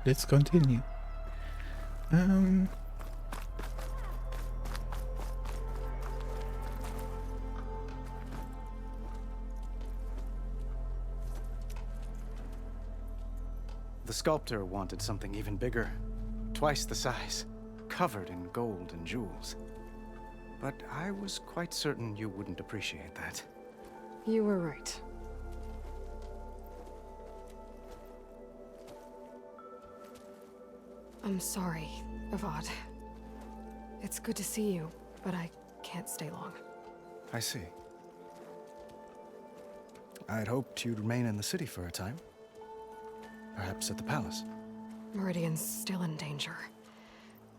let's continue. Um. The sculptor wanted something even bigger, twice the size, covered in gold and jewels. But I was quite certain you wouldn't appreciate that. You were right. I'm sorry, Avad. It's good to see you, but I can't stay long. I see. I'd hoped you'd remain in the city for a time. Perhaps at the palace. Meridian's still in danger,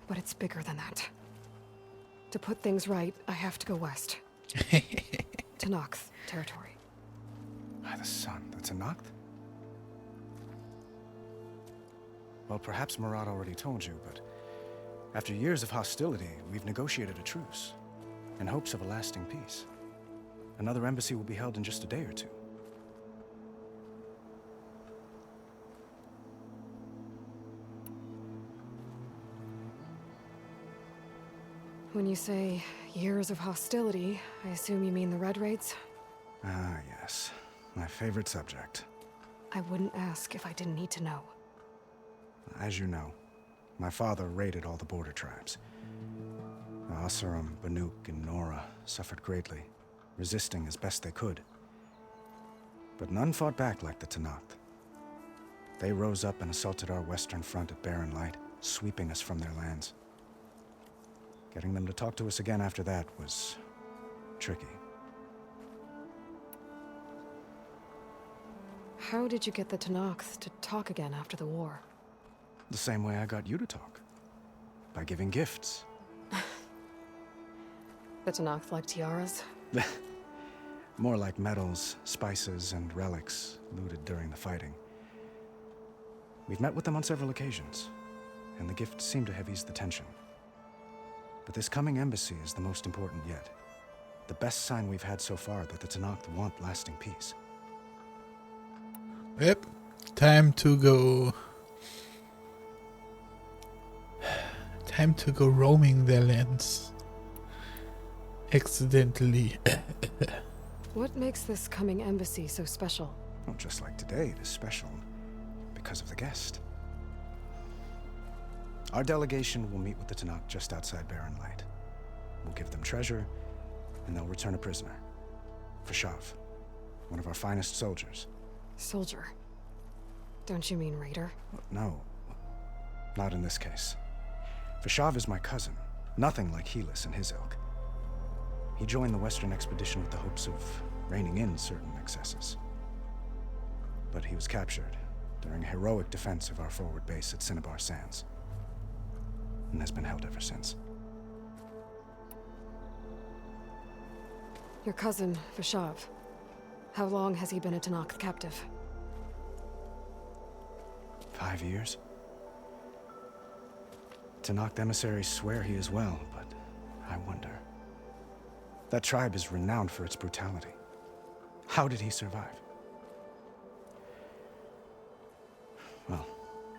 but it's bigger than that. To put things right, I have to go west. To Nox territory. By the sun, that's a Noct? Well, perhaps Murad already told you, but after years of hostility, we've negotiated a truce, in hopes of a lasting peace. Another embassy will be held in just a day or two. When you say years of hostility, I assume you mean the Red Raids? Ah, yes. My favorite subject. I wouldn't ask if I didn't need to know. As you know, my father raided all the border tribes. The Asuram, Banuk, and Nora suffered greatly, resisting as best they could. But none fought back like the Tenakth. They rose up and assaulted our western front at Barren Light, sweeping us from their lands. Getting them to talk to us again after that was tricky. How did you get the Tenakth to talk again after the war? The same way I got you to talk. By giving gifts. The Tenakth like tiaras? More like medals, spices, and relics looted during the fighting. We've met with them on several occasions, and the gifts seem to have eased the tension. But this coming embassy is the most important yet. The best sign we've had so far that the Tenakth want lasting peace. Yep. Time to go. Time to go roaming their lands. Accidentally. What makes this coming embassy so special? Well, just like today, it is special because of the guest. Our delegation will meet with the Tenakth just outside Barren Light. We'll give them treasure, and they'll return a prisoner. Fashav, one of our finest soldiers. Soldier. Don't you mean raider? No, not in this case. Fashav is my cousin, nothing like Helis and his ilk. He joined the Western expedition with the hopes of reining in certain excesses. But he was captured during a heroic defense of our forward base at Cinnabar Sands, and has been held ever since. Your cousin, Fashav. How long has he been a Tenakth captive? 5 years. Tenakth emissaries swear he is well, but I wonder. That tribe is renowned for its brutality. How did he survive? Well,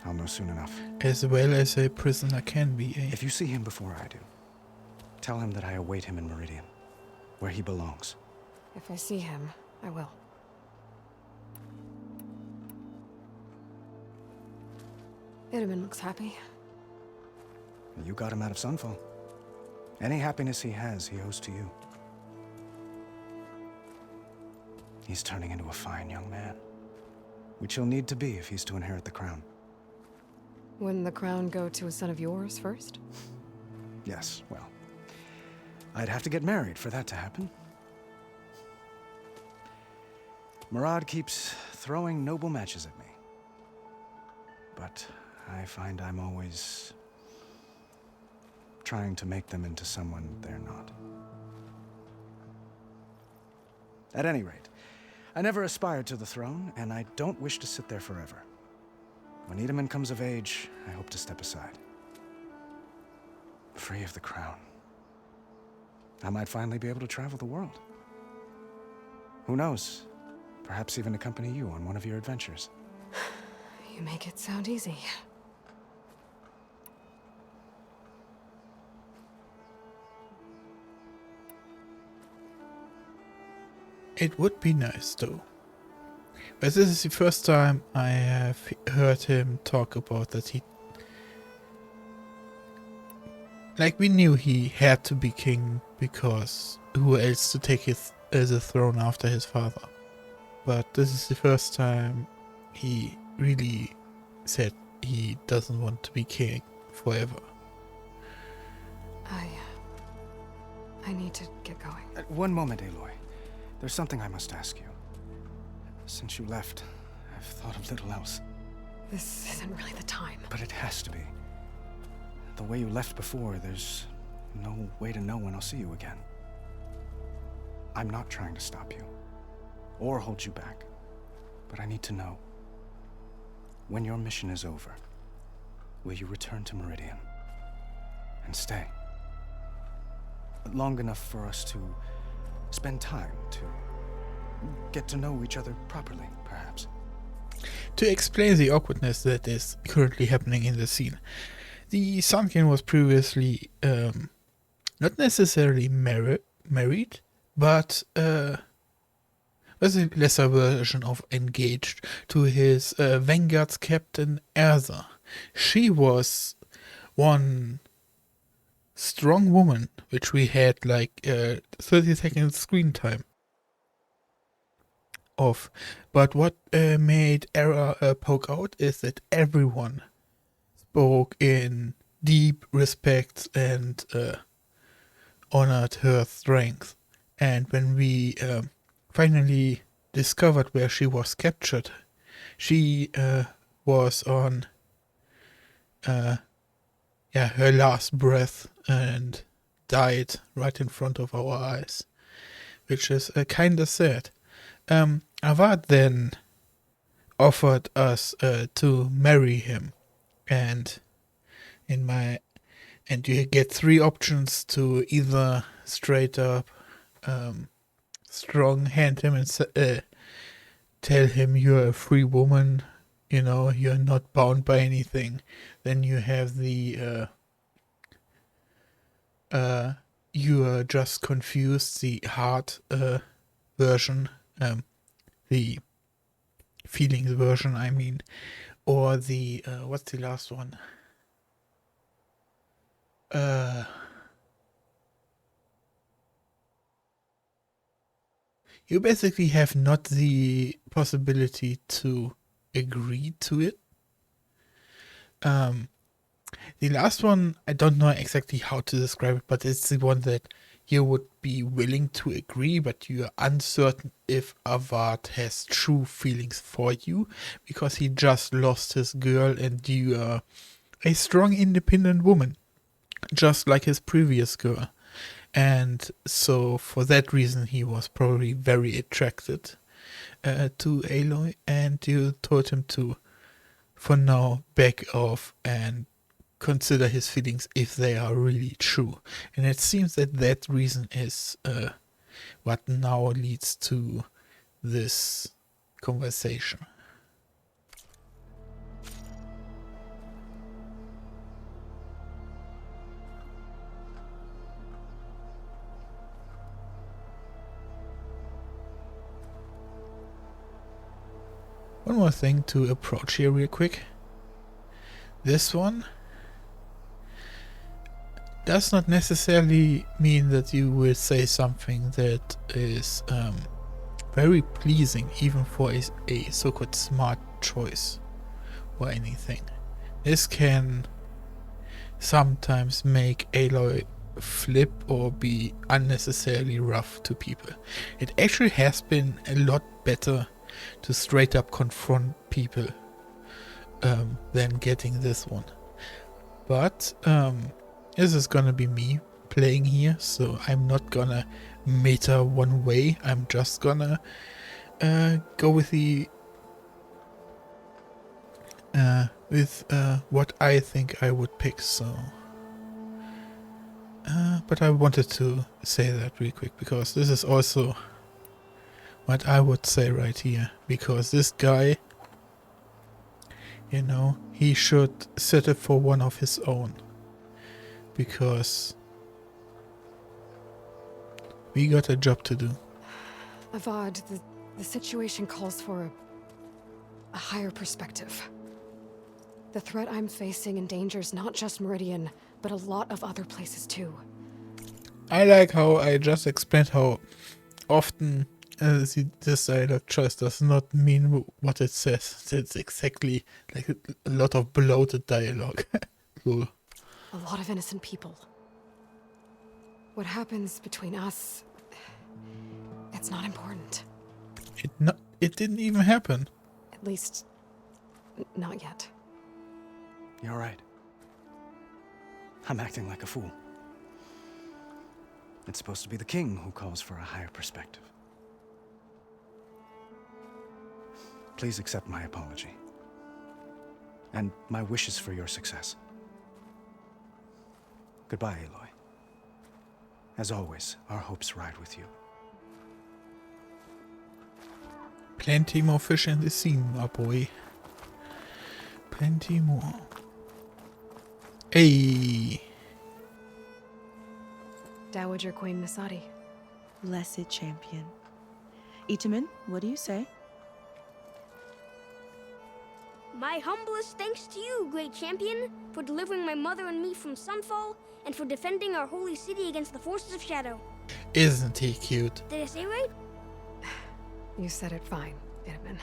I'll know soon enough. As well as a prisoner can be, eh? If you see him before I do, tell him that I await him in Meridian, where he belongs. If I see him, I will. Itaman looks happy. You got him out of Sunfall. Any happiness he has, he owes to you. He's turning into a fine young man, which he'll need to be if he's to inherit the crown. Wouldn't the crown go to a son of yours first? Yes, well, I'd have to get married for that to happen. Murad keeps throwing noble matches at me. But I find I'm always trying to make them into someone they're not. At any rate, I never aspired to the throne, and I don't wish to sit there forever. When Itaman comes of age, I hope to step aside. Free of the crown. I might finally be able to travel the world. Who knows? Perhaps even accompany you on one of your adventures. You make it sound easy. It would be nice though. But this is the first time I have heard him talk about that he... Like, we knew he had to be king because who else to take the throne after his father. But this is the first time he really said he doesn't want to be king forever. I need to get going. One moment, Aloy. There's something I must ask you. Since you left, I've thought of little else. This isn't really the time. But it has to be. The way you left before, there's no way to know when I'll see you again. I'm not trying to stop you, or hold you back, but I need to know. When your mission is over, will you return to Meridian? And stay? Long enough for us to spend time, to get to know each other properly, perhaps. To explain the awkwardness that is currently happening in the scene, the Sunken was previously not necessarily married, but was a lesser version of engaged to his Vanguard's captain Erza. She was one strong woman, which we had like 30 seconds screen time of. But what made Era poke out is that everyone spoke in deep respect and honored her strength. And when we finally discovered where she was captured, she was on her last breath and died right in front of our eyes, which is kind of sad. Avad then offered us to marry him, and you get 3 options to either straight up strong hand him and tell him you're a free woman, you know, you're not bound by anything. Then you have the you are just confused, the hard version, the feelings version, I mean, or the what's the last one? You basically have not the possibility to agree to it. The last one, I don't know exactly how to describe it, but it's the one that you would be willing to agree, but you are uncertain if Avad has true feelings for you, because he just lost his girl and you are a strong, independent woman, just like his previous girl. And so for that reason, he was probably very attracted to Aloy, and you told him to, for now, back off and consider his feelings if they are really true. And it seems that that reason is what now leads to this conversation. One more thing to approach here real quick. This one does not necessarily mean that you will say something that is very pleasing, even for a so-called smart choice or anything. This can sometimes make Aloy flip or be unnecessarily rough to people. It actually has been a lot better to straight up confront people than getting this one. But this is gonna be me playing here, so I'm not gonna meta one way. I'm just gonna go with the what I think I would pick. So but I wanted to say that real quick, because this is also what I would say right here, because this guy, you know, he should settle for one of his own, because we got a job to do. Avad, the situation calls for a higher perspective. The threat I'm facing endangers not just Meridian, but a lot of other places too. I like how I just explained how often this dialogue choice does not mean what it says. It's exactly like a lot of bloated dialogue. Lol. A lot of innocent people. What happens between us, it's not important. It didn't even happen. At least, not yet. You're right. I'm acting like a fool. It's supposed to be the king who calls for a higher perspective. Please accept my apology. And my wishes for your success. Goodbye, Aloy. As always, our hopes ride with you. Plenty more fish in the sea, my boy. Plenty more. Hey. Dowager Queen Nasadi. Blessed champion. Itamen, what do you say? My humblest thanks to you, great champion, for delivering my mother and me from Sunfall, and for defending our holy city against the forces of Shadow. Isn't he cute? Did I say right? You said it fine, Edmund.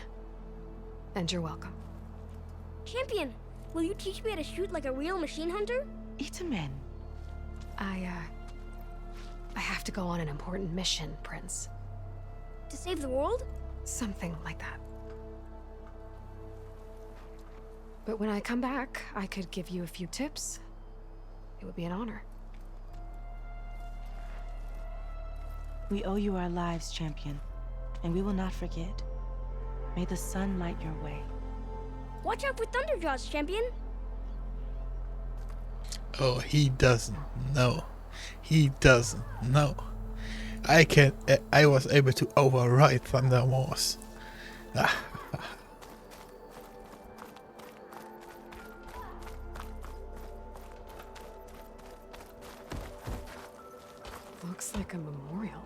And you're welcome. Champion, will you teach me how to shoot like a real machine hunter? Itamen. I have to go on an important mission, Prince. To save the world? Something like that. But when I come back, I could give you a few tips. It would be an honor. We owe you our lives, champion, and we will not forget. May the sun light your way. Watch out for Thunderjaws, champion. Oh, he doesn't know. He doesn't know. I was able to override Thunderjaws. Looks like a memorial.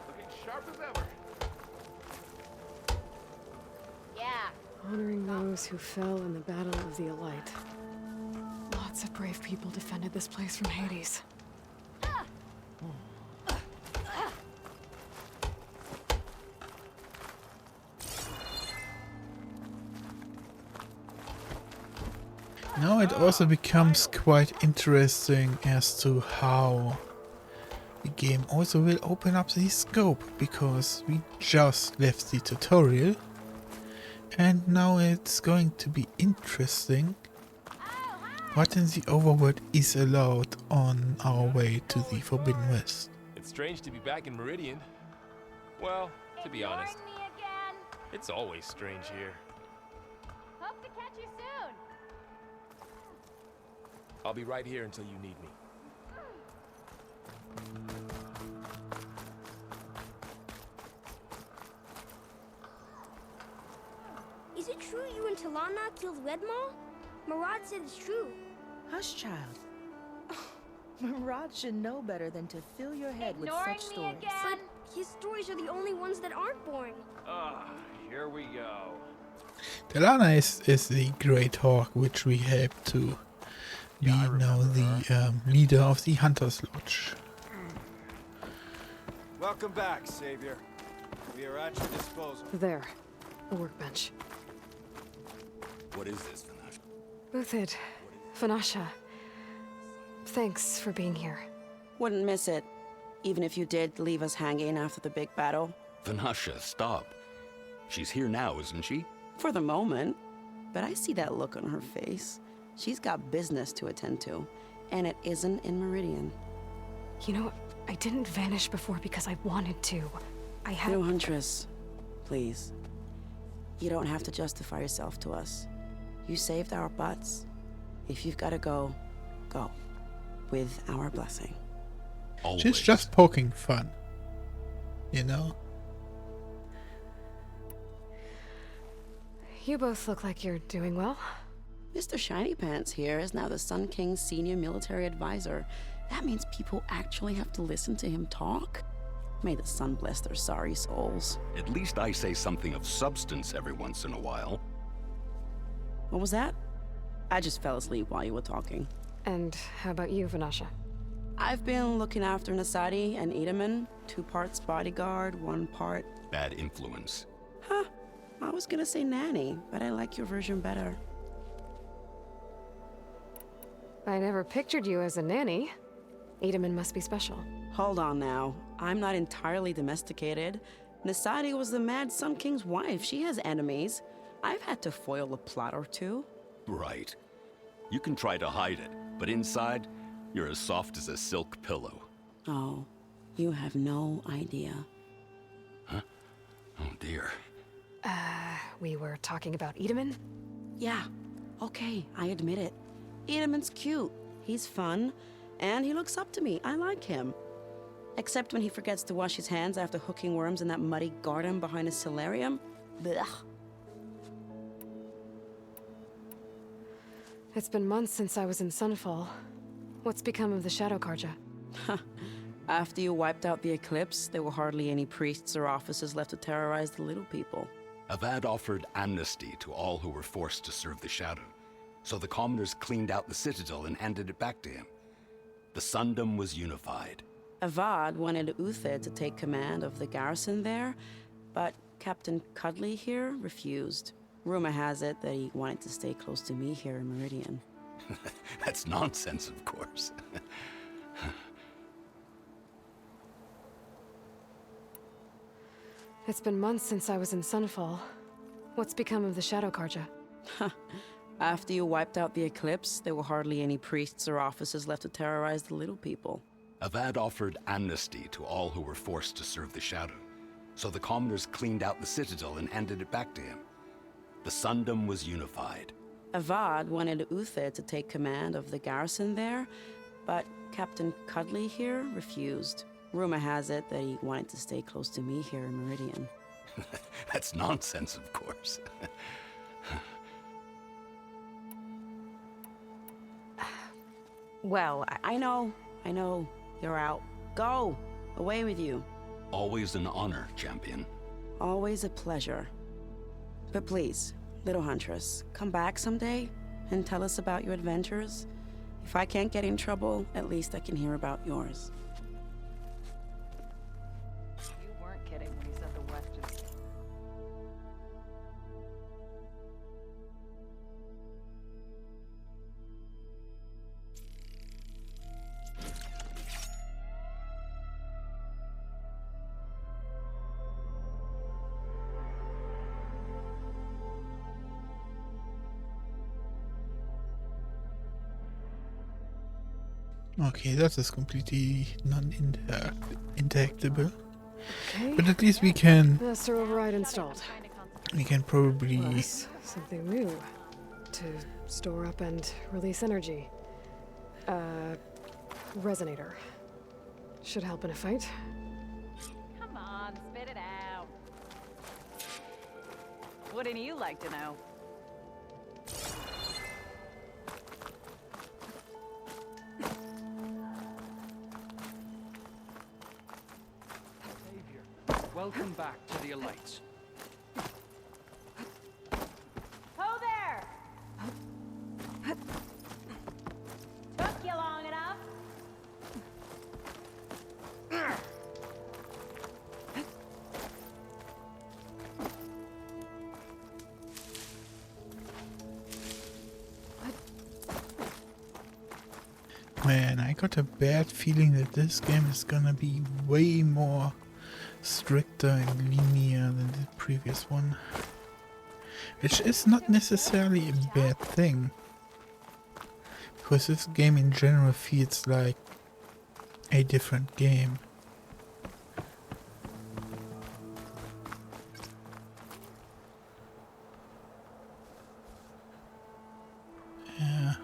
Looking sharp as ever. Honoring those who fell in the Battle of the Elite. Lots of brave people defended this place from Hades. Now it also becomes quite interesting as to how the game also will open up the scope, because we just left the tutorial and now it's going to be interesting what in the overworld is allowed on our way to the Forbidden West. It's strange to be back in Meridian. Well, to be honest, it's always strange here. Hope to catch you soon. I'll be right here until you need me. Is it true you and Talana killed Red Maw? Marad said it's true. Hush, child. Marad should know better than to fill your head Ignoring with such me stories. again? But his stories are the only ones that aren't boring. Here we go. Talana is the Great Hawk, which we help to be now the leader of the Hunter's Lodge. Welcome back, Savior. We are at your disposal. There, the workbench. What is this, Vanash? Uthid, Vanasha. Thanks for being here. Wouldn't miss it, even if you did leave us hanging after the big battle. Vanasha, stop. She's here now, isn't she? For the moment. But I see that look on her face. She's got business to attend to, and it isn't in Meridian. You know, I didn't vanish before because I wanted to. I had... No, Huntress. Please. You don't have to justify yourself to us. You saved our butts. If you've got to go, go. With our blessing. Always. She's just poking fun, you know? You both look like you're doing well. Mr. Shiny Pants here is now the Sun King's senior military advisor, That means people actually have to listen to him talk? May the sun bless their sorry souls. At least I say something of substance every once in a while. What was that? I just fell asleep while you were talking. And how about you, Vanasha? I've been looking after Nasadi and Edaman. 2 parts bodyguard, 1 part... Bad influence. Huh. I was gonna say nanny, but I like your version better. I never pictured you as a nanny. Edaman must be special. Hold on now. I'm not entirely domesticated. Nasadi was the Mad Sun King's wife. She has enemies. I've had to foil a plot or 2. Right. You can try to hide it, but inside, you're as soft as a silk pillow. Oh, you have no idea. Huh? Oh dear. We were talking about Edaman? Yeah, okay, I admit it. Edaman's cute. He's fun, and he looks up to me. I like him. Except when he forgets to wash his hands after hooking worms in that muddy garden behind his solarium. Blech. It's been months since I was in Sunfall. What's become of the Shadow Karja? After you wiped out the eclipse, there were hardly any priests or officers left to terrorize the little people. Avad offered amnesty to all who were forced to serve the Shadow, so the commoners cleaned out the citadel and handed it back to him. The Sundom was unified. Avad wanted Uther to take command of the garrison there, but Captain Cudley here refused. Rumor has it that he wanted to stay close to me here in Meridian. That's nonsense, of course. It's been months since I was in Sunfall. What's become of the Shadow Karja? After you wiped out the eclipse, there were hardly any priests or officers left to terrorize the little people. Avad offered amnesty to all who were forced to serve the Shadow, so the commoners cleaned out the citadel and handed it back to him. The Sundom was unified. Avad wanted Uther to take command of the garrison there, but Captain Cudley here refused. Rumor has it that he wanted to stay close to me here in Meridian. That's nonsense, of course. Well, I know. You're out. Go! Away with you. Always an honor, champion. Always a pleasure. But please, little huntress, come back someday and tell us about your adventures. If I can't get in trouble, at least I can hear about yours. You weren't kidding when you said the West is... Okay, that is completely non-interactable. Okay. But at least we can Master override installed. probably Plus, something new. To store up and release energy. Resonator. Should help in a fight. Come on, spit it out. Wouldn't you like to know? Welcome back to the Elites. Ho there! Took you long enough? Man, I got a bad feeling that this game is gonna be way more stricter and linear than the previous one. Which is not necessarily a bad thing. Because this game in general feels like a different game. Yeah.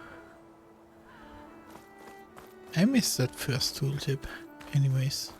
I missed that first tooltip. Anyways.